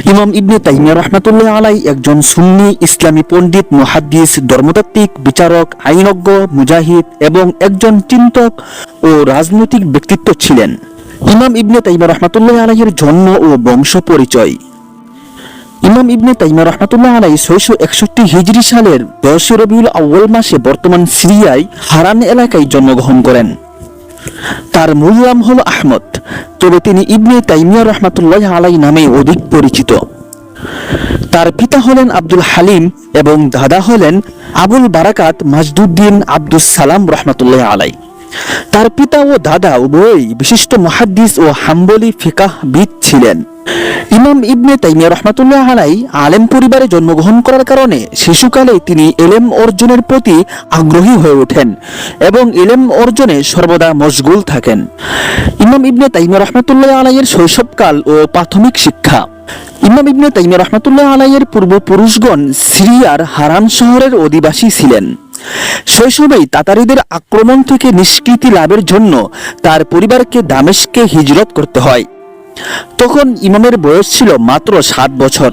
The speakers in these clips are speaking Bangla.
ইমাম ইবনে তাইমিয়া রাহমাতুল্লাহ আলাইহি একজন সুন্নি ইসলামী পণ্ডিত, মুহাদ্দিস, ধর্মতাত্ত্বিক, বিচারক, আইনজ্ঞ, মুজাহিদ এবং একজন চিন্তক ও রাজনৈতিক ব্যক্তিত্ব ছিলেন। ইমাম ইবনে তাইমিয়া রাহমাতুল্লাহ আলাইহির জন্ম ও বংশ পরিচয়। ইমাম ইবনে তাইমিয়া রাহমাতুল্লাহ আলাইহি 661 হিজরি সালের 10 রবিউল আউয়াল মাসে বর্তমান সিরিয়ায় হারান এলাকায় জন্মগ্রহণ করেন। তার মূল নাম হলো আহমদ, তবে তিনি ইবনে তাইমিয়া রাহমাতুল্লাহ আলাইহি নামে অধিক পরিচিত। তার পিতা হলেন আব্দুল হালিম এবং দাদা হলেন আবুল বারাকাত মাজদুদ্দিন আব্দুস সালাম রাহমাতুল্লাহ আলাইহি। তার পিতা ও দাদা উভয়ই বিশিষ্ট মুহাদ্দিস ও হাম্বলি ফিকাহবিদ ছিলেন। ইমাম ইবনে তাইমিয়া রাহমাতুল্লাহ আলাইহি আলেম পরিবারে জন্মগ্রহণ করার কারণে শিশুকালে তিনি ইলম অর্জনের প্রতি আগ্রহী হয়ে ওঠেন এবং ইলম অর্জনে সর্বদা মশগুল থাকেন। ইমাম ইবনে তাইমিয়া রাহমাতুল্লাহ আলাইহির শৈশবকাল ও প্রাথমিক শিক্ষা। ইমাম ইবনে তাইমিয়া রাহমাতুল্লাহ আলাইহির পূর্বপুরুষগণ সিরিয়ার হারান শহরের অধিবাসী ছিলেন। শৈশবেই তাতারিদের আক্রমণ থেকে নিষ্কৃতি লাভের জন্য তার পরিবারকে দামেস্কে হিজরত করতে হয়। তখন ইমামের বয়স ছিল মাত্র 7 বছর।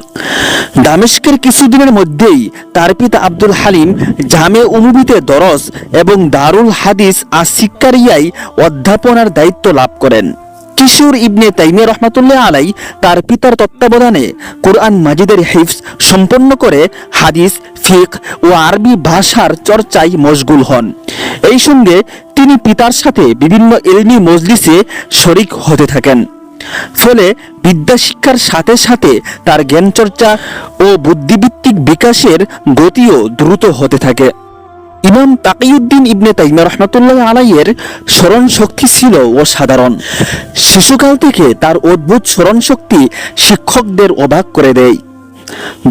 দামেস্কের কিছুদিনের মধ্যেই তার পিতা আব্দুল হালিম জামে উমুবিতে দরস এবং দারুল হাদিস আসিকারিয়ায় অধ্যাপনার দায়িত্ব লাভ করেন। কিশোর ইবনে তাইমিয়া রাহমাতুল্লাহ আলাইহি তার পিতার তত্ত্বাবধানে কোরআন মাজিদের হিফজ সম্পন্ন করে হাদিস, ফিকহ ও আরবি ভাষার চর্চায় মশগুল হন। এই সঙ্গে তিনি পিতার সাথে বিভিন্ন ইলমি মজলিসে শরীক হতে থাকেন। ফলে বিদ্যা শিক্ষার সাথে সাথে তার জ্ঞান চর্চা ও বুদ্ধিভিত্তিক বিকাশের গতিও দ্রুত হতে থাকে। ইমাম তাকিউদ্দিন ইবনে তাইমিয়া রাহমাতুল্লাহ আলাইহির স্মরণ শক্তি ছিল অসাধারণ। শিশুকাল থেকে তার অদ্ভুত স্মরণ শক্তি শিক্ষকদের অবাক করে দেয়।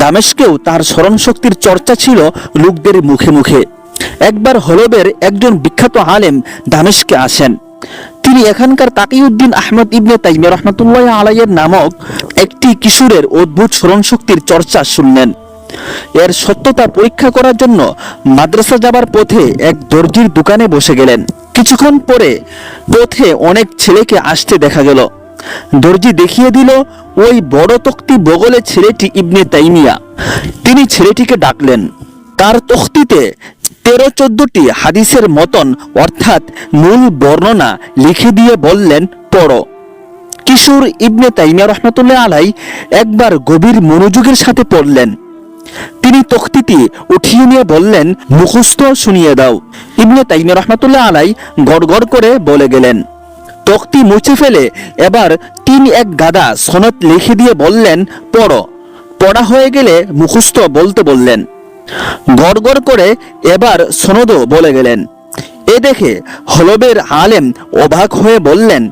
দামেস্কেও তার স্মরণ শক্তির চর্চা ছিল লোকদের মুখে মুখে। একবার হলবের একজন বিখ্যাত আলেম দামেস্কে আসেন। তিনি এখানকার তাকিউদ্দিন আহমদ ইবনে তাইমিয়া রাহমাতুল্লাহ আলাইহির নামক একটি কিশোরের অদ্ভুত স্মরণ শক্তির চর্চা শুনলেন। এর সত্যতা পরীক্ষা করার জন্য মাদ্রাসা যাবার পথে এক দর্জির দোকানে বসে গেলেন। কিছুক্ষণ পরে পথে অনেক ছেলেকে আসতে দেখা গেল। দর্জি দেখিয়ে দিল ওই বড় তখ্তি বগলে ছেলেটি ইবনে তাইমিয়া। তিনি ছেলেটিকে ডাকলেন। তার তখ্তিতে 13-14টি হাদিসের মতন অর্থাৎ মূল বর্ণনা লিখে দিয়ে বললেন, পড়ো। কিশোর ইবনে তাইমিয়া রাহমাতুল্লাহ আলাইহি একবার গভীর মনোযোগের সাথে পড়লেন। তিনি তখ্তিটি উঠিয়ে নিয়ে বললেন, মুখস্থ শুনিয়ে দাও। ইবনে তাইমিয়া রাহমাতুল্লাহ আলাইহি গড়গড় করে বলে গেলেন। তখ্তি মুছে ফেলে এবার 3-1 গাদা সনদ লিখে দিয়ে বললেন, পড়ো। পড়া হয়ে গেলে মুখস্থ বলতে বললেন। গড়গড় করে এবার সনদও বলে গেলেন। এ দেখে হলবের আলেম অবাক হয়ে বললেন,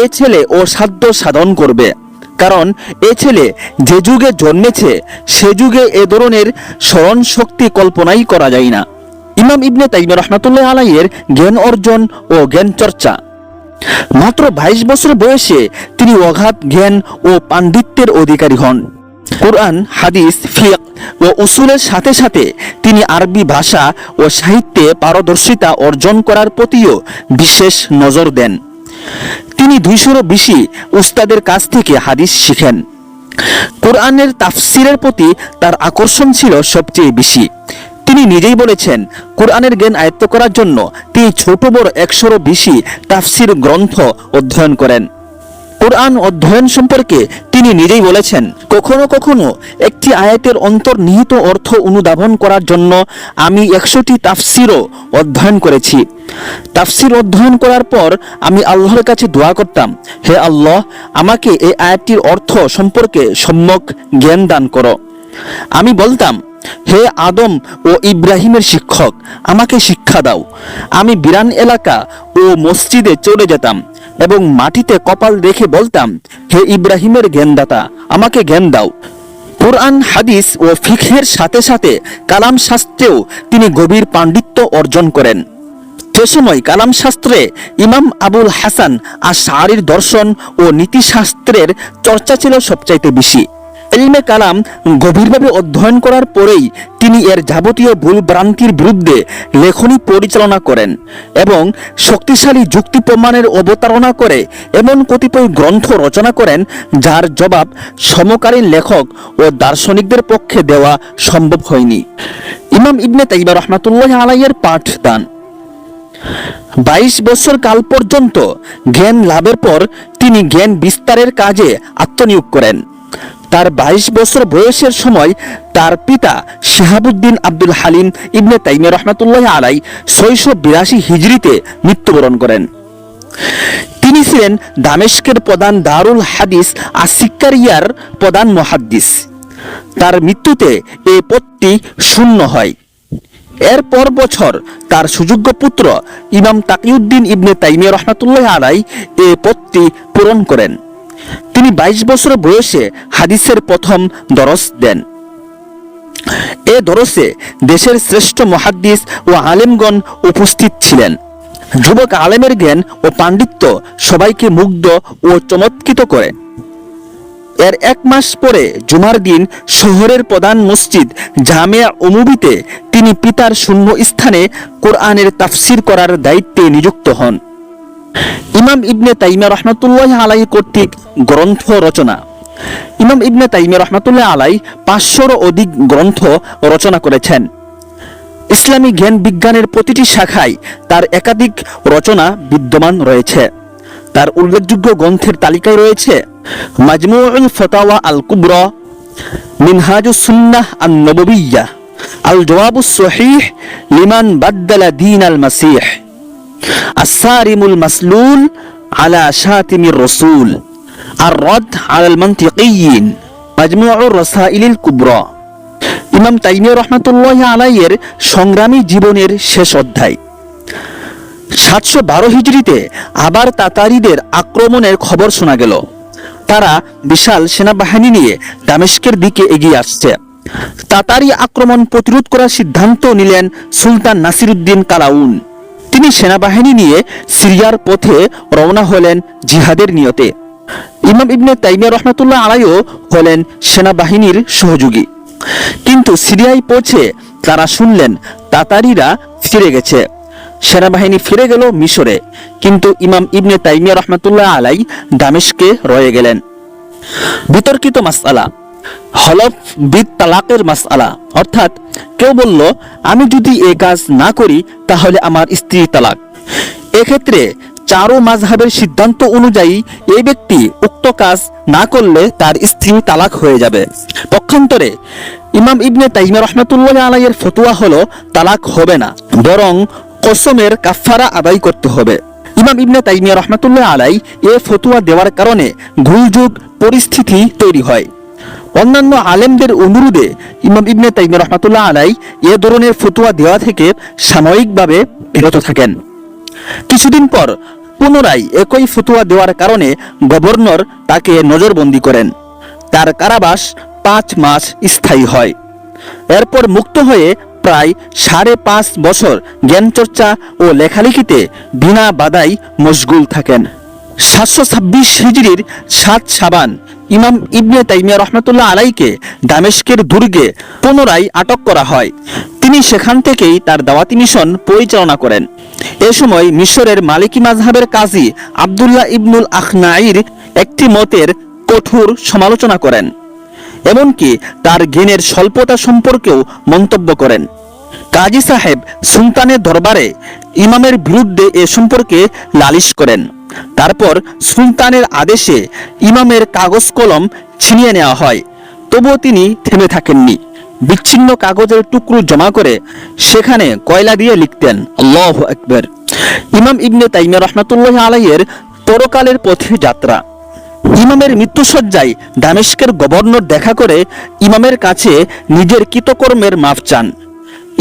এ ছেলে অসাধ্য সাধন করবে, কারণ এ ছেলে যে যুগে জন্মেছে সে যুগে এ ধরনের স্মরণ শক্তি কল্পনাই করা যায় না। ইমাম ইবনে তাইমিয়া রাহমাতুল্লাহ আলাইহির জ্ঞান অর্জন ও জ্ঞান চর্চা। মাত্র 22 বছর বয়সে তিনি অগাধ জ্ঞান ও পাণ্ডিত্যের অধিকারী হন। কোরআন, হাদিস, ফিকহ ও উসুলের সাথে সাথে তিনি আরবি ভাষা ও সাহিত্যে পারদর্শিতা অর্জন করার প্রতিও বিশেষ নজর দেন। তিনি 200-এরও বেশি উস্তাদের কাছ থেকে হাদিস শিখেন। কোরআনের তাফসিরের প্রতি তার আকর্ষণ ছিল সবচেয়ে বেশি। তিনি নিজেই বলেছেন, কোরআনের জ্ঞান আয়ত্ত করার জন্য তিনি ছোট বড় 100-এরও বেশি তাফসির গ্রন্থ অধ্যয়ন করেন। কোরআন অধ্যয়ন সম্পর্কে তিনি নিজেই বলেছেন, কখনো কখনো একটি আয়াতের অন্তর্নিহিত অর্থ অনুধাবন করার জন্য আমি 100টি তাফসিরও অধ্যয়ন করেছি। তাফসির অধ্যয়ন করার পর আমি আল্লাহর কাছে দোয়া করতাম, হে আল্লাহ, আমাকে এই আয়াতটির অর্থ সম্পর্কে সম্যক জ্ঞান দান করো। আমি বলতাম, হে আদম ও ইব্রাহিমের শিক্ষক, আমাকে শিক্ষা দাও। আমি বিরান এলাকা ও মসজিদে চলে যেতাম এবং মাটিতে কপাল রেখে বলতাম, হে ইব্রাহিমের জ্ঞানদাতা, আমাকে জ্ঞান দাও। কোরআন, হাদিস ও ফিকহের সাথে সাথে কালাম শাস্ত্রেও তিনি গভীর পাণ্ডিত্য অর্জন করেন। সে সময় কালাম শাস্ত্রে ইমাম আবুল হাসান আশআরীর দর্শন ও নীতিশাস্ত্রের চর্চা ছিল সবচাইতে বেশি। ইলমে কালাম গভীরভাবে অধ্যয়ন করার পরেই তিনি এর যাবতীয় ভুল ভ্রান্তির বিরুদ্ধে লেখনী পরিচালনা করেন এবং শক্তিশালী যুক্তি প্রমাণের অবতারণা করে এমন কতিপয় গ্রন্থ রচনা করেন যার জবাব সমকালীন লেখক ও দার্শনিকদের পক্ষে দেওয়া সম্ভব হয়নি। ইমাম ইবনে তাইমিয়া রাহমাতুল্লাহি আলাইহির পাঠদান। 22 বছর কাল পর্যন্ত জ্ঞান লাভের পর তিনি জ্ঞান বিস্তারের কাজে আত্মনিয়োগ করেন। তার 22 বছর বয়সের সময় তার পিতা শিহাবুদ্দিন আব্দুল হালিম ইবনে তাইমিয়া রাহমাতুল্লাহি আলাইহি 682 হিজরিতে মৃত্যুবরণ করেন। তিনি ছিলেন দামেস্কের প্রধান দারুল হাদিস আসিক্কারিয়ার প্রধান মুহাদ্দিস। তার মৃত্যুতে এই পদটি শূন্য হয়। এর পর বছর তার সুযোগ্য পুত্র ইমাম তাকিউদ্দিন ইবনে তাইমিয়া রাহমাতুল্লাহি আলাইহি এই পদটি পূরণ করেন। তিনি 22 বছর বয়সে হাদিসের প্রথম দরস দেন। এ দরসে দেশের শ্রেষ্ঠ মুহাদ্দিস ও আলেমগণ উপস্থিত ছিলেন। যুবক আলেমের জ্ঞান ও পাণ্ডিত্য সবাইকে মুগ্ধ ও চমৎকৃত করে। এর 1 মাস পরে জুমার দিন শহরের প্রধান মসজিদ জামিয়া উমুবিতে তিনি পিতার শূন্য স্থানে কোরআনের তাফসির করার দায়িত্বে নিযুক্ত হন। ইমাম ইবনে তাইমিয়া রাহমাতুল্লাহি আলাইহি কর্তৃক গ্রন্থ রচনা। ইমাম ইবনে তাইমিয়া রাহমাতুল্লাহি আলাইহি 500-এরও অধিক গ্রন্থ রচনা করেছেন। ইসলামী জ্ঞান বিজ্ঞানের প্রতিটি শাখায় তার একাধিক রচনা বিদ্যমান রয়েছে। তার উল্লেখযোগ্য গ্রন্থের তালিকায় রয়েছে মাজমুউল ফাতাওয়া আল কুবরা, মিনহাজুস সুন্নাহ আন-নববিয়্যাহ, আল জওয়াবুস সহিহ লিমান বাদদালা দীন আল মাসিহ, আস-সারিমুল মাসলুল আলা শাতিমির রাসূল, আর-রাদ আলাল মানতিকিয়্যিন, মাজমুউর রাসাইলিল কুবরা। ইমাম তাইমিয়া রাহমাতুল্লাহি আলাইহির সংগ্রামী জীবনের শেষ অধ্যায়। 712 হিজরিতে আবার তাতারিদের আক্রমণের খবর শোনা গেল। তারা বিশাল সেনাবাহিনী নিয়ে দামেস্কের দিকে এগিয়ে আসছে। তাতারি আক্রমণ প্রতিরোধ করার সিদ্ধান্ত নিলেন সুলতান নাসিরউদ্দিন কালাউন। তিনি সেনাবাহিনী নিয়ে সিরিয়ার পথে রওনা হলেন জিহাদের নিয়তে। ইমাম ইবনে তাইমিয়া রাহমাতুল্লাহি আলাইহিও হলেন সেনাবাহিনীর সহযোগী। কিন্তু সিরিয়ায় পৌঁছে তারা শুনলেন তাতারিরা ফিরে গেছে। সেনাবাহিনী ফিরে গেল মিশরে, কিন্তু ইমাম ইবনে তাইমিয়া রাহমাতুল্লাহি আলাইহি দামেস্কে রয়ে গেলেন। বিতর্কিত মাসআলা হলফ বিত তালাকের মাসআলা, অর্থাৎ কেউ বলল আমি যদি এই কাজ না করি তাহলে আমার স্ত্রী তালাক। এক্ষেত্রে চারো মাযহাবের সিদ্ধান্ত অনুযায়ী এই ব্যক্তি উক্ত কাজ না করলে তার স্ত্রী তালাক হয়ে যাবে। পক্ষান্তরে ইমাম ইবনে তাইমিয়া রাহমাতুল্লাহি আলাইহির ফতোয়া হলো তালাক হবে না, বরং কসমের কাফারা আদায় করতে হবে। ইমাম ইবনে তাইমিয়া রাহমাতুল্লাহি আলাইহি এই ফতোয়া দেওয়ার কারণে গোলযোগ পরিস্থিতি তৈরি হয়। অন্যান্য আলেমদের অনুরোধে ইমাম ইবনে তাইমিয়া রাহমাতুল্লাহি আলাইহি এ ধরনের ফতোয়া দেওয়া থেকে সাময়িকভাবে বিরত থাকেন। কিছুদিন পর পুনরায় একই ফতোয়া দেওয়ার কারণে গভর্নর তাকে নজরবন্দি করেন। তার কারাবাস 5 মাস স্থায়ী হয়। এরপর মুক্ত হয়ে প্রায় 5.5 বছর জ্ঞানচর্চা ও লেখালেখিতে বিনা বাধাই মশগুল থাকেন। 726 হিজরির 7 শাবান ইমাম ইবনে তাইমিয়া রাহমাতুল্লাহি আলাইহিকে দামেস্কের দুর্গে পুনরায় আটক করা হয়। তিনি সেখান থেকেই তার দাওয়াতি মিশন পরিচালনা করেন। এ সময় মিশরের মালিকি মাযহাবের কাজী আব্দুল্লাহ ইবনুল আখনাইর একটি মতের কঠোর সমালোচনা করেন, এমনকি তার জ্ঞানের স্বল্পতা সম্পর্কেও মন্তব্য করেন। কাজী সাহেব সুলতানের দরবারে ইমামের বিরুদ্ধে এ সম্পর্কে লালিশ করেন। তারপর সুলতানের আদেশে ইমামের কাগজ কলম ছিনিয়ে নেওয়া হয়। তবুও তিনি থেমে থাকেননি। বিচ্ছিন্ন কাগজের টুকরো জমা করে সেখানে কয়লা দিয়ে লিখতেন আল্লাহু আকবার। ইমাম ইবনে তাইমিয়া রাহমাতুল্লাহি আলাইহির পরকালের পথে যাত্রা। ইমামের মৃত্যুশয্যায় দামেস্কের গভর্নর দেখা করে ইমামের কাছে নিজের কৃতকর্মের মাফ চান।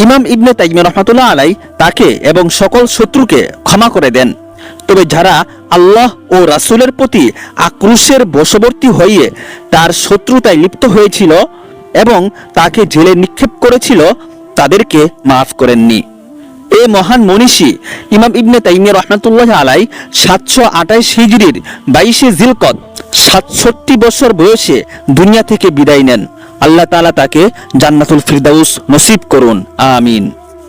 ইমাম ইবনে তাইমিয়া রাহমাতুল্লাহি আলাইহি তাকে এবং সকল শত্রুকে ক্ষমা করে দেন। তবে যারা আল্লাহ ও রাসূলের প্রতি আক্রোশের বশবর্তী হয়ে তার শত্রুতায় লিপ্ত হয়েছিল এবং তাকে জেলে নিক্ষেপ করেছিল তাদেরকে মাফ করেননি। এই মহান মনীষী ইমাম ইবনে তাইমিয়া রাহমাতুল্লাহি আলাইহি 728 হিজরির 22শে জিলকদ 67 বছর বয়সে দুনিয়া থেকে বিদায় নেন। আল্লাহ তাআলা তাকে জান্নাতুল ফিরদাউস নসিব করুন, আমিন।